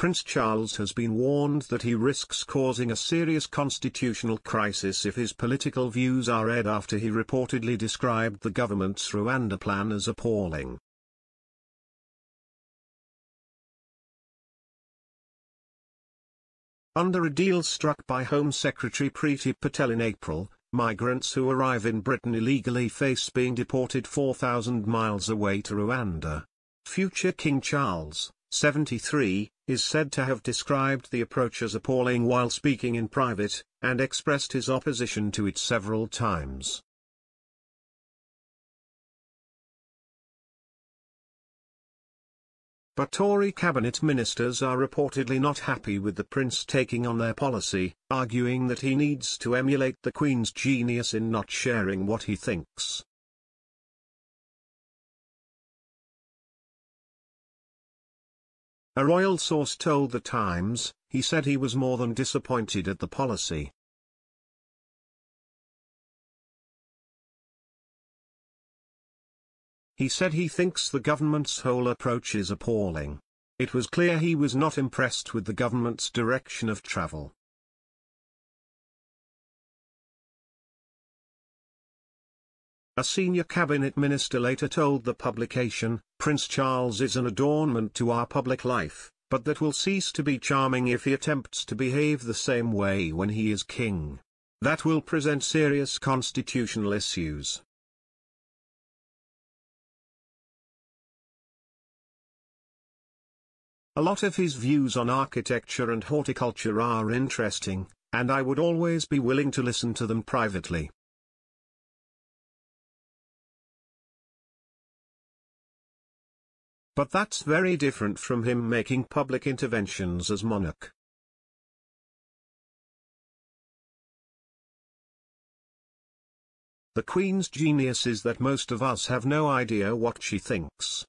Prince Charles has been warned that he risks causing a serious constitutional crisis if his political views are read after he reportedly described the government's Rwanda plan as appalling. Under a deal struck by Home Secretary Priti Patel in April, migrants who arrive in Britain illegally face being deported 4,000 miles away to Rwanda. Future King Charles, 73, is said to have described the approach as appalling while speaking in private, and expressed his opposition to it several times. But Tory cabinet ministers are reportedly not happy with the prince taking on their policy, arguing that he needs to emulate the Queen's genius in not sharing what he thinks. A royal source told The Times, he said he was more than disappointed at the policy. He said he thinks the government's whole approach is appalling. It was clear he was not impressed with the government's direction of travel. A senior cabinet minister later told the publication, "Prince Charles is an adornment to our public life, but that will cease to be charming if he attempts to behave the same way when he is king. That will present serious constitutional issues." A lot of his views on architecture and horticulture are interesting, and I would always be willing to listen to them privately. But that's very different from him making public interventions as monarch. The Queen's genius is that most of us have no idea what she thinks.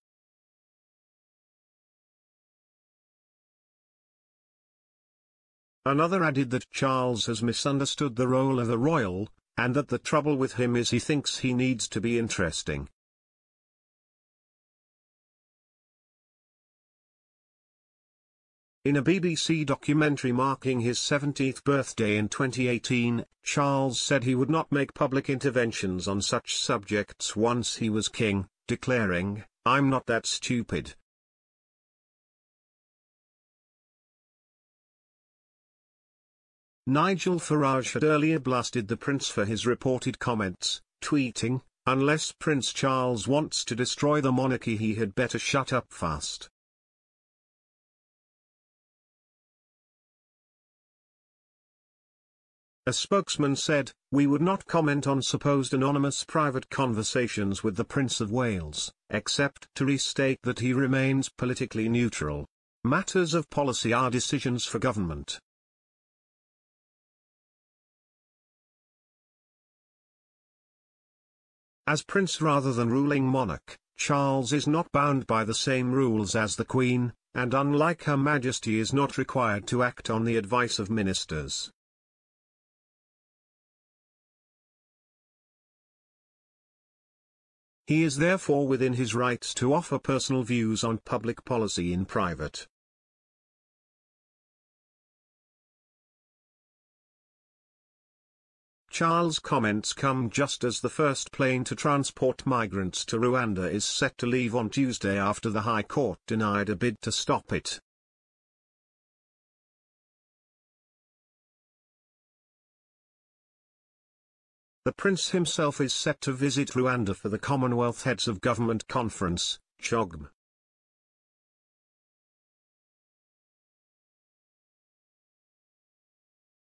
Another added that Charles has misunderstood the role of a royal, and that the trouble with him is he thinks he needs to be interesting. In a BBC documentary marking his 70th birthday in 2018, Charles said he would not make public interventions on such subjects once he was king, declaring, "I'm not that stupid." Nigel Farage had earlier blasted the prince for his reported comments, tweeting, "Unless Prince Charles wants to destroy the monarchy, he had better shut up fast." A spokesman said, "We would not comment on supposed anonymous private conversations with the Prince of Wales, except to restate that he remains politically neutral. Matters of policy are decisions for government." As prince rather than ruling monarch, Charles is not bound by the same rules as the Queen, and unlike Her Majesty is not required to act on the advice of ministers. He is therefore within his rights to offer personal views on public policy in private. Charles' comments come just as the first plane to transport migrants to Rwanda is set to leave on Tuesday after the High Court denied a bid to stop it. The prince himself is set to visit Rwanda for the Commonwealth Heads of Government Conference, CHOGM.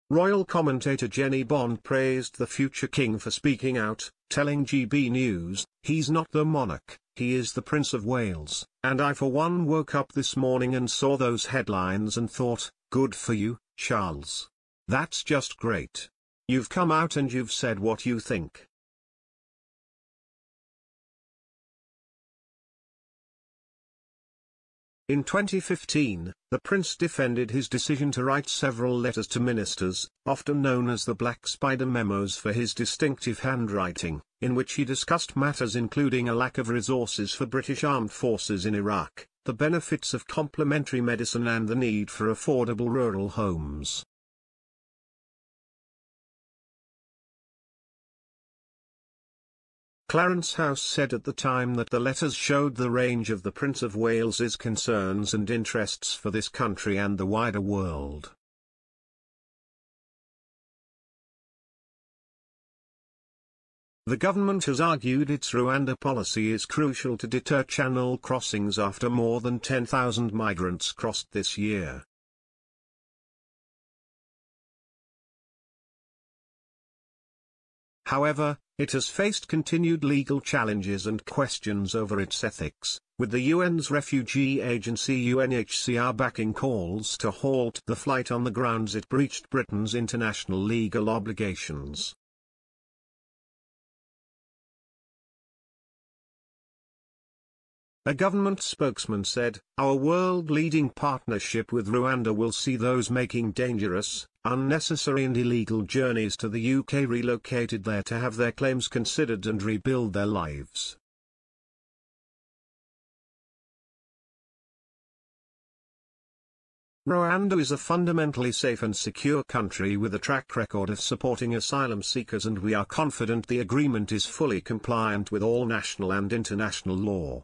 Royal commentator Jenny Bond praised the future king for speaking out, telling GB News, "He's not the monarch, he is the Prince of Wales, and I for one woke up this morning and saw those headlines and thought, good for you, Charles. That's just great. You've come out and you've said what you think." In 2015, the prince defended his decision to write several letters to ministers, often known as the Black Spider memos for his distinctive handwriting, in which he discussed matters including a lack of resources for British armed forces in Iraq, the benefits of complementary medicine and the need for affordable rural homes. Clarence House said at the time that the letters showed the range of the Prince of Wales's concerns and interests for this country and the wider world. The government has argued its Rwanda policy is crucial to deter channel crossings after more than 10,000 migrants crossed this year. However, it has faced continued legal challenges and questions over its ethics, with the UN's refugee agency UNHCR backing calls to halt the flight on the grounds it breached Britain's international legal obligations. A government spokesman said, "Our world-leading partnership with Rwanda will see those making dangerous, unnecessary and illegal journeys to the UK relocated there to have their claims considered and rebuild their lives." Rwanda is a fundamentally safe and secure country with a track record of supporting asylum seekers, and we are confident the agreement is fully compliant with all national and international law.